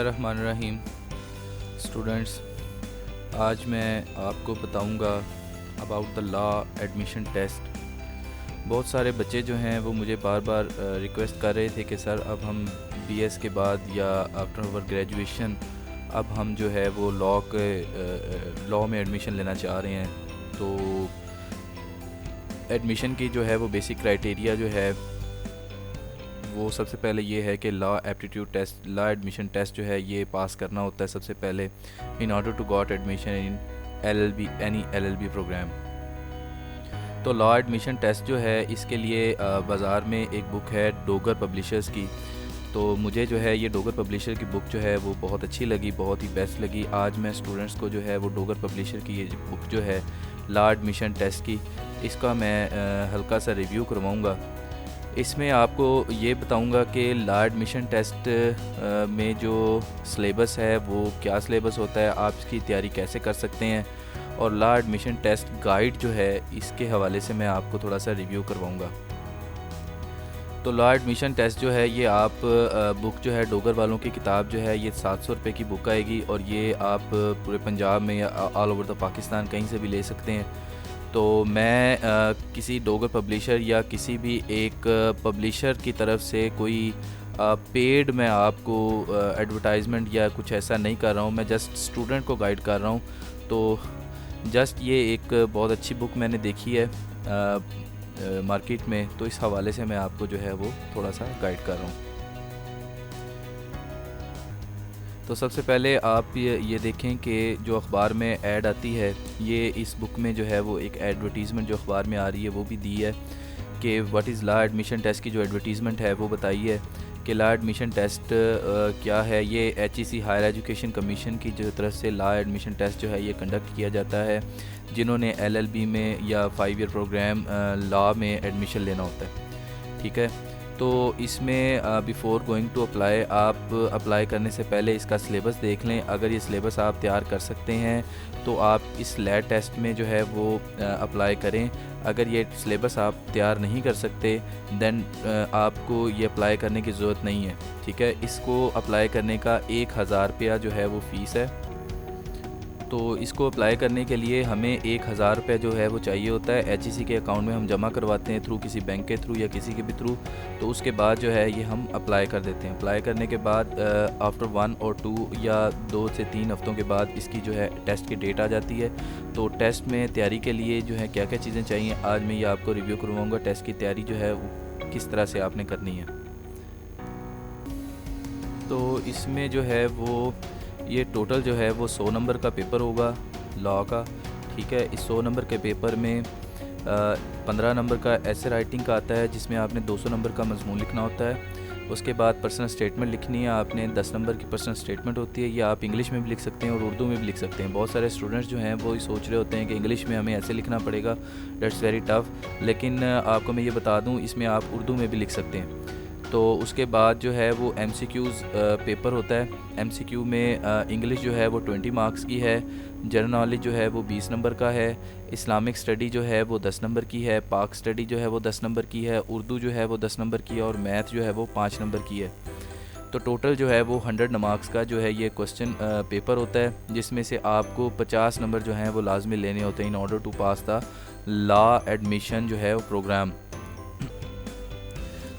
बिस्मिल्लाहिर्रहमानिर्रहीम। स्टूडेंट्स, आज मैं आपको बताऊंगा about the law admission test. बहुत सारे बच्चे जो हैं वो मुझे बार बार रिक्वेस्ट कर रहे थे कि सर अब हम बीएस के बाद या आफ्टर अवर ग्रेजुएशन अब हम जो है वो लॉ में एडमिशन लेना चाह रहे हैं। तो एडमिशन की जो है वो बेसिक क्राइटेरिया जो है वो सबसे पहले ये है कि law aptitude test, law admission test जो है ये पास करना होता है सबसे पहले in order to got admission in LLB any LLB programme. तो लॉ एडमिशन टेस्ट जो है इसके लिए बाज़ार में एक बुक है डोगर पब्लिशर्स की। तो मुझे जो है ये डोगर पब्लिशर की बुक जो है वो बहुत अच्छी लगी, बहुत ही बेस्ट लगी। आज मैं स्टूडेंट्स को जो है वो डोगर पब्लिशर की ये बुक जो है लॉ एडमिशन टेस्ट की, इसका मैं हल्का सा रिव्यू करवाऊँगा। इसमें आपको ये बताऊंगा कि लॉ एडमिशन टेस्ट में जो सिलेबस है वो क्या सिलेबस होता है, आप इसकी तैयारी कैसे कर सकते हैं, और लॉ एडमिशन टेस्ट गाइड जो है इसके हवाले से मैं आपको थोड़ा सा रिव्यू करवाऊंगा। तो लॉ एडमिशन टेस्ट जो है ये आप बुक जो है डोगर वालों की किताब जो है ये 700 रुपये की बुक आएगी, और ये आप पूरे पंजाब में या ऑल ओवर द पाकिस्तान कहीं से भी ले सकते हैं। तो मैं किसी डोगर पब्लिशर या किसी भी एक पब्लिशर की तरफ से कोई पेड मैं आपको एडवर्टाइजमेंट या कुछ ऐसा नहीं कर रहा हूँ, मैं जस्ट स्टूडेंट को गाइड कर रहा हूँ। तो जस्ट ये एक बहुत अच्छी बुक मैंने देखी है मार्केट में, तो इस हवाले से मैं आपको जो है वो थोड़ा सा गाइड कर रहा हूँ। तो सबसे पहले आप ये देखें कि जो अखबार में ऐड आती है, ये इस बुक में जो है वो एक एडवर्टीज़मेंट जो अखबार में आ रही है वो भी दी है कि what is law admission test की जो एडवर्टीज़मेंट है वो बताई है कि लॉ एडमिशन टेस्ट क्या है। ये HEC हायर एजुकेशन कमीशन की जो तरफ से लॉ एडमिशन टेस्ट जो है ये कंडक्ट किया जाता है जिन्होंने LLB में या 5 ईयर प्रोग्राम लॉ में एडमिशन लेना होता है। ठीक है, तो इसमें बिफ़ोर गोइंग टू अप्लाई, आप अप्लाई करने से पहले इसका सिलेबस देख लें। अगर ये सिलेबस आप तैयार कर सकते हैं तो आप इस लैट टेस्ट में जो है वो अप्लाई करें। अगर ये सिलेबस आप तैयार नहीं कर सकते देन आपको ये अप्लाई करने की ज़रूरत नहीं है। ठीक है, इसको अप्लाई करने का 1000 रुपया जो है वो फ़ीस है। तो इसको अप्लाई करने के लिए हमें 1000 रुपये जो है वो चाहिए होता है। HEC के अकाउंट में हम जमा करवाते हैं थ्रू किसी बैंक के थ्रू या किसी के भी थ्रू। तो उसके बाद जो है ये हम अप्लाई कर देते हैं। अप्लाई करने के बाद आफ्टर 1 और 2 या 2 से 3 हफ्तों के बाद इसकी जो है टेस्ट की डेट आ जाती है। तो टेस्ट में तैयारी के लिए जो है क्या क्या चीज़ें चाहिए आज मैं ये आपको रिव्यू करवाऊँगा। टेस्ट की तैयारी जो है वो किस तरह से आपने करनी है। तो इसमें जो है वो ये टोटल जो है वो 100 नंबर का पेपर होगा लॉ का। ठीक है, इस 100 नंबर के पेपर में 15 नंबर का ऐसे राइटिंग का आता है जिसमें आपने 200 नंबर का मजमून लिखना होता है। उसके बाद पर्सनल स्टेटमेंट लिखनी है आपने, 10 नंबर की पर्सनल स्टेटमेंट होती है। ये आप इंग्लिश में भी लिख सकते हैं और उर्दू में भी लिख सकते हैं। बहुत सारे स्टूडेंट्स जो हैं वो सोच रहे होते हैं कि इंग्लिश में हमें ऐसे लिखना पड़ेगा, दैट्स वेरी टफ। लेकिन आपको मैं ये बता दूँ इसमें आप उर्दू में भी लिख सकते हैं। तो उसके बाद जो है वो MCQs पेपर होता है। MCQ में इंग्लिश जो है वो 20 मार्क्स की है, जनरल नॉलेज जो है वो 20 नंबर का है, इस्लामिक स्टडी जो है वो 10 नंबर की है, पाक स्टडी जो है वो 10 नंबर की है, उर्दू जो है वो 10 नंबर की है, और मैथ जो है वो 5 नंबर की है। तो टोटल जो है वो 100 मार्क्स का जो है ये क्वेश्चन पेपर होता है, जिसमें से आपको 50 नंबर जो हैं वो लाजमी लेने होते हैं in order to pass the law admission जो है वो प्रोग्राम।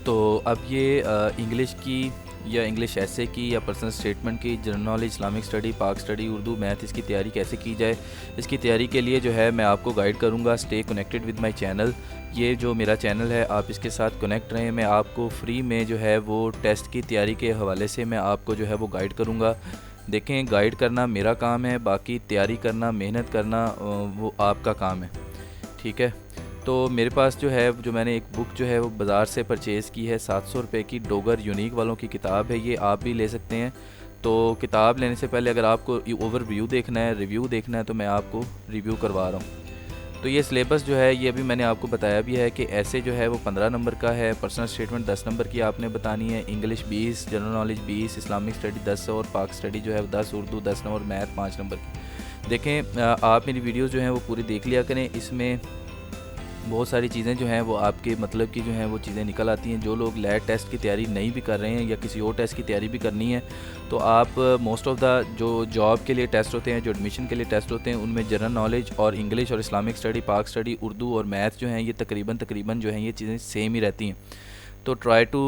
तो अब ये इंग्लिश की या इंग्लिश ऐसे की या पर्सनल स्टेटमेंट की, जनरल नॉलेज, इस्लामिक स्टडी, पाक स्टडी, उर्दू, मैथ, इसकी तैयारी कैसे की जाए, इसकी तैयारी के लिए जो है मैं आपको गाइड करूँगा। Stay connected with my channel. ये जो मेरा चैनल है आप इसके साथ कनेक्ट रहें। मैं आपको फ्री में जो है वो टेस्ट की तैयारी के हवाले से मैं आपको जो है वो गाइड करूँगा। देखें, गाइड करना मेरा काम है, बाकी तैयारी करना, मेहनत करना वो आपका काम है। ठीक है, तो मेरे पास जो है जो मैंने एक बुक जो है वो बाज़ार से परचेज़ की है 700 रुपये की, डोगर यूनिक वालों की किताब है। ये आप भी ले सकते हैं। तो किताब लेने से पहले अगर आपको ओवरव्यू देखना है, रिव्यू देखना है, तो मैं आपको रिव्यू करवा रहा हूँ। तो ये सिलेबस जो है ये अभी मैंने आपको बताया भी है कि ऐसे जो है वो 15 नंबर का है, पर्सनल स्टेटमेंट 10 नंबर की आपने बतानी है, English 20, general knowledge 20, Islamic study 10 और पाक स्टडी जो है 10, उर्दू 10 और मैथ 5 नंबर की। देखें, आप मेरी वीडियोज़ जो हैं वो पूरी देख लिया करें। इसमें बहुत सारी चीज़ें जो हैं वो आपके मतलब की जो हैं वो चीज़ें निकल आती हैं। जो लोग लैट टेस्ट की तैयारी नहीं भी कर रहे हैं या किसी और टेस्ट की तैयारी भी करनी है, तो आप मोस्ट ऑफ़ द जो जॉब के लिए टेस्ट होते हैं, जो एडमिशन के लिए टेस्ट होते हैं, उनमें जनरल नॉलेज और इंग्लिश और इस्लामिक स्टडी, पाक स्टडी, उर्दू और मैथ जो हैं ये तकरीबन जो हैं ये चीज़ें सेम ही रहती हैं। तो try to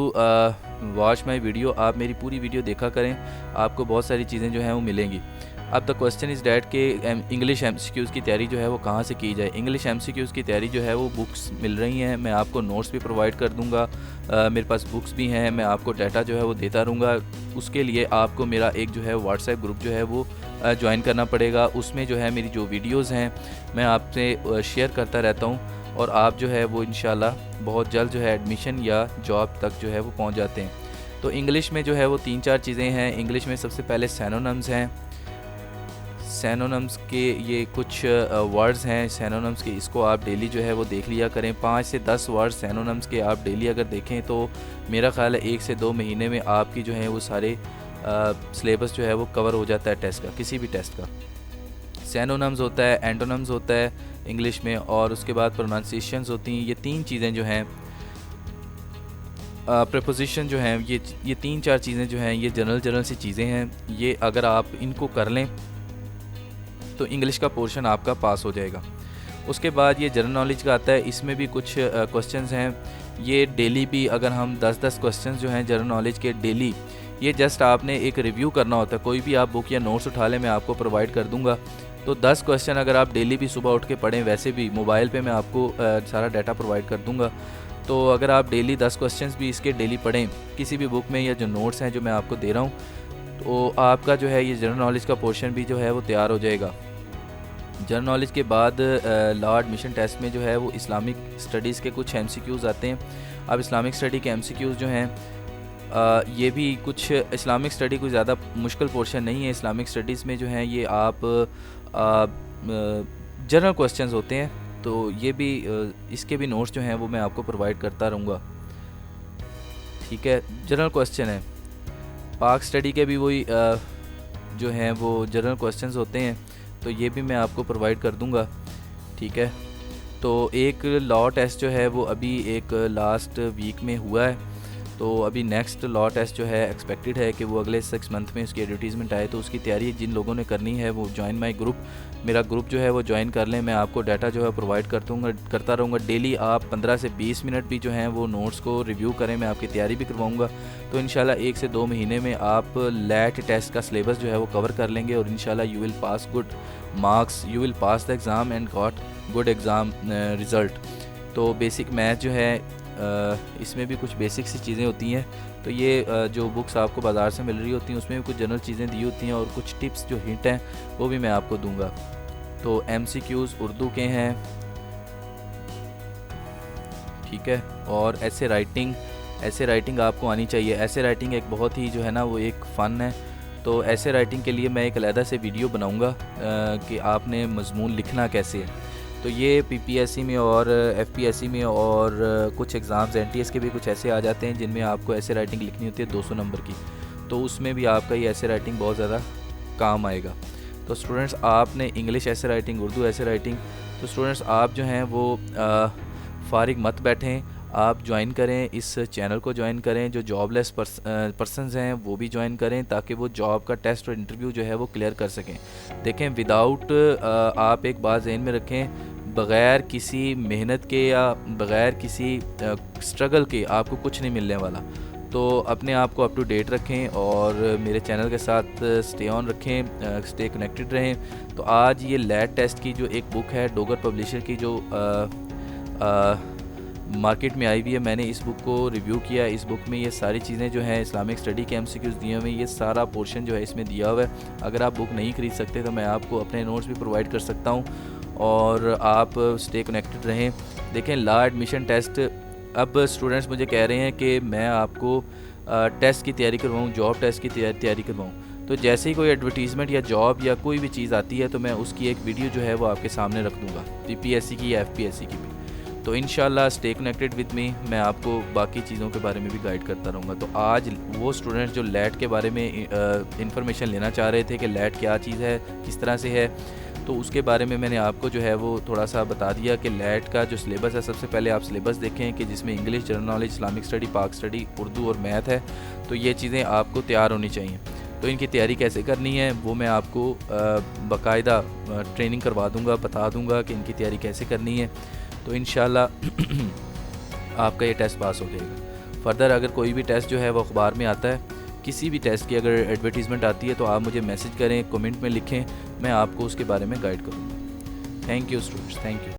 watch my video, आप मेरी पूरी वीडियो देखा करें, आपको बहुत सारी चीज़ें जो हैं वो मिलेंगी। अब द क्वेश्चन इज़ डैट के इंग्लिश MCQs की तैयारी जो है वो कहाँ से की जाए। इंग्लिश MCQs की तैयारी जो है वो बुक्स मिल रही हैं, मैं आपको नोट्स भी प्रोवाइड कर दूँगा, मेरे पास बुक्स भी हैं, मैं आपको डाटा जो है वो देता रहूँगा। उसके लिए आपको मेरा एक जो है व्हाट्सएप ग्रुप जो है वो ज्वाइन करना पड़ेगा। उसमें जो है मेरी जो वीडियोज़ हैं मैं आपसे शेयर करता रहता हूँ, और आप जो है वो इंशाल्लाह बहुत जल्द जो है एडमिशन या जॉब तक जो है वो पहुँच जाते हैं। तो इंग्लिश में जो है वो 3-4 चीज़ें हैं। इंग्लिश में सबसे पहले सैनोनिम्स हैं। सैनोनिम्स के ये कुछ वर्ड्स हैं सैनोनिम्स के, इसको आप डेली जो है वो देख लिया करें। 5 से 10 वर्ड्स सैनोनिम्स के आप डेली अगर देखें तो मेरा ख़्याल है 1 से 2 महीने में आपकी जो है वो सारे सिलेबस जो है वो कवर हो जाता है टेस्ट का, किसी भी टेस्ट का। सैनोनिम्स होता है, एंटोनिम्स होता है इंग्लिश में, और उसके बाद प्रोनाउंसिएशंस होती हैं। ये 3 चीज़ें जो हैं, प्रीपोजिशन जो हैं, ये 3-4 चीज़ें जो हैं ये जनरल सी चीज़ें हैं। ये अगर आप इनको कर लें तो इंग्लिश का पोर्शन आपका पास हो जाएगा। उसके बाद ये जनरल नॉलेज का आता है, इसमें भी कुछ क्वेश्चंस हैं। ये डेली भी अगर हम 10-10 क्वेश्चंस जो हैं जनरल नॉलेज के डेली, ये जस्ट आपने एक रिव्यू करना होता है। कोई भी आप बुक या नोट्स उठा लें, मैं आपको प्रोवाइड कर दूंगा। तो 10 क्वेश्चन अगर आप डेली भी सुबह उठ के पढ़ें, वैसे भी मोबाइल पे मैं आपको सारा डाटा प्रोवाइड कर दूंगा। तो अगर आप डेली 10 क्वेश्चंस भी इसके डेली पढ़ें किसी भी बुक में, या जो नोट्स हैं जो मैं आपको दे रहा हूँ, तो आपका जो है ये जनरल नॉलेज का पोर्शन भी जो है वो तैयार हो जाएगा। जनरल नॉलेज के बाद लॉ एडमिशन टेस्ट में जो है वो इस्लामिक स्टडीज़ के कुछ MCQs आते हैं। अब इस्लामिक स्टडी के MCQs जो हैं ये भी कुछ, इस्लामिक स्टडी कोई ज़्यादा मुश्किल पोर्शन नहीं है। इस्लामिक स्टडीज़ में जो है ये आप जनरल क्वेश्चंस होते हैं, तो ये भी इसके भी नोट्स जो हैं वो मैं आपको प्रोवाइड करता रहूँगा। ठीक है, जनरल क्वेश्चन है। पाक स्टडी के भी वही जो हैं वो जनरल क्वेश्चंस होते हैं, तो ये भी मैं आपको प्रोवाइड कर दूंगा। ठीक है, तो एक लॉ टेस्ट जो है वो अभी एक लास्ट वीक में हुआ है, तो अभी नेक्स्ट लॉ टेस्ट जो है एक्सपेक्टेड है कि वो अगले 6 मंथ में उसकी एडवर्टीज़मेंट आए। तो उसकी तैयारी जिन लोगों ने करनी है वो ज्वाइन माई ग्रुप, मेरा ग्रुप जो है वो ज्वाइन कर लें। मैं आपको डाटा जो है प्रोवाइड करता रहूँगा। डेली आप 15 से 20 मिनट भी जो हैं वो नोट्स को रिव्यू करें, मैं आपकी तैयारी भी करवाऊँगा। तो इंशाल्लाह 1 से 2 महीने में आप लैट टेस्ट का सिलेबस जो है वो कवर कर लेंगे, और इंशाल्लाह you will pass good marks, you will pass the exam and got good exam result. तो बेसिक मैथ जो है इसमें भी कुछ बेसिक सी चीज़ें होती हैं। तो ये जो बुक्स आपको बाज़ार से मिल रही होती हैं उसमें भी कुछ जनरल चीज़ें दी होती हैं, और कुछ टिप्स जो हिंट हैं वो भी मैं आपको दूंगा। तो MCQs उर्दू के हैं, ठीक है, और ऐसे राइटिंग आपको आनी चाहिए। ऐसे राइटिंग एक बहुत ही जो है ना वो एक फ़न है। तो ऐसे राइटिंग के लिए मैं एक अलहदा से वीडियो बनाऊंगा कि आपने मजमून लिखना कैसे है। तो ये PPSC में और FPSC में और कुछ एग्ज़ाम्स NTS के भी कुछ ऐसे आ जाते हैं जिनमें आपको ऐसे राइटिंग लिखनी होती है 200 नंबर की। तो उसमें भी आपका ये ऐसे राइटिंग बहुत ज़्यादा काम आएगा। तो स्टूडेंट्स, आपने इंग्लिश ऐसे राइटिंग, उर्दू ऐसे राइटिंग, तो स्टूडेंट्स आप जो हैं वो फारिग मत बैठें, आप ज्वाइन करें, इस चैनल को ज्वाइन करें। जो जॉबलेस पर्सनस हैं वो भी ज्वाइन करें, ताकि वो जॉब का टेस्ट और इंटरव्यू जो है वो क्लियर कर सकें। देखें, विदाउट आप एक बात ज़हन में रखें, बग़ैर किसी मेहनत के या बग़ैर किसी स्ट्रगल के आपको कुछ नहीं मिलने वाला। तो अपने आप को अप टू डेट रखें और मेरे चैनल के साथ स्टे ऑन रखें, स्टे कनेक्टेड रहें। तो आज ये लैट टेस्ट की जो एक बुक है डोगर पब्लिशर की, जो मार्केट में आई हुई है, मैंने इस बुक को रिव्यू किया। इस बुक में ये सारी चीज़ें जो हैं इस्लामिक स्टडी के MCQs दिए हुए हैं, ये सारा पोर्शन जो है इसमें दिया हुआ है। अगर आप बुक नहीं ख़रीद सकते तो मैं आपको अपने नोट्स भी प्रोवाइड कर सकता हूँ, और आप स्टे कनेक्टेड रहें। देखें, लॉ एडमिशन टेस्ट, अब स्टूडेंट्स मुझे कह रहे हैं कि मैं आपको टेस्ट की तैयारी करवाऊँ, जॉब टेस्ट की तैयारी करवाऊँ। तो जैसे ही कोई एडवर्टीज़मेंट या जॉब या कोई भी चीज़ आती है तो मैं उसकी एक वीडियो जो है वो आपके सामने रख दूँगा, PPSC की या FPSC की भी। तो इंशाल्लाह स्टे कनेक्टेड विद मी, मैं आपको बाकी चीज़ों के बारे में भी गाइड करता रहूँगा। तो आज वो स्टूडेंट्स जो लैट के बारे में इंफॉर्मेशन लेना चाह रहे थे कि लैट क्या चीज़ है, किस तरह से है, तो उसके बारे में मैंने आपको जो है वो थोड़ा सा बता दिया कि लैट का जो सिलेबस है, सबसे पहले आप सिलेबस देखें कि जिसमें English, general knowledge, Islamic study, पाक स्टडी, उर्दू और मैथ है। तो ये चीज़ें आपको तैयार होनी चाहिए। तो इनकी तैयारी कैसे करनी है वो मैं आपको बाकायदा ट्रेनिंग करवा दूँगा, बता दूँगा कि इनकी तैयारी कैसे करनी है। तो इंशाल्लाह आपका ये टेस्ट पास हो जाएगा। फ़र्दर अगर कोई भी टेस्ट जो है वो अखबार में आता है, किसी भी टेस्ट की अगर एडवर्टीज़मेंट आती है तो आप मुझे मैसेज करें, कमेंट में लिखें, मैं आपको उसके बारे में गाइड करूँगा। Thank you students, thank you.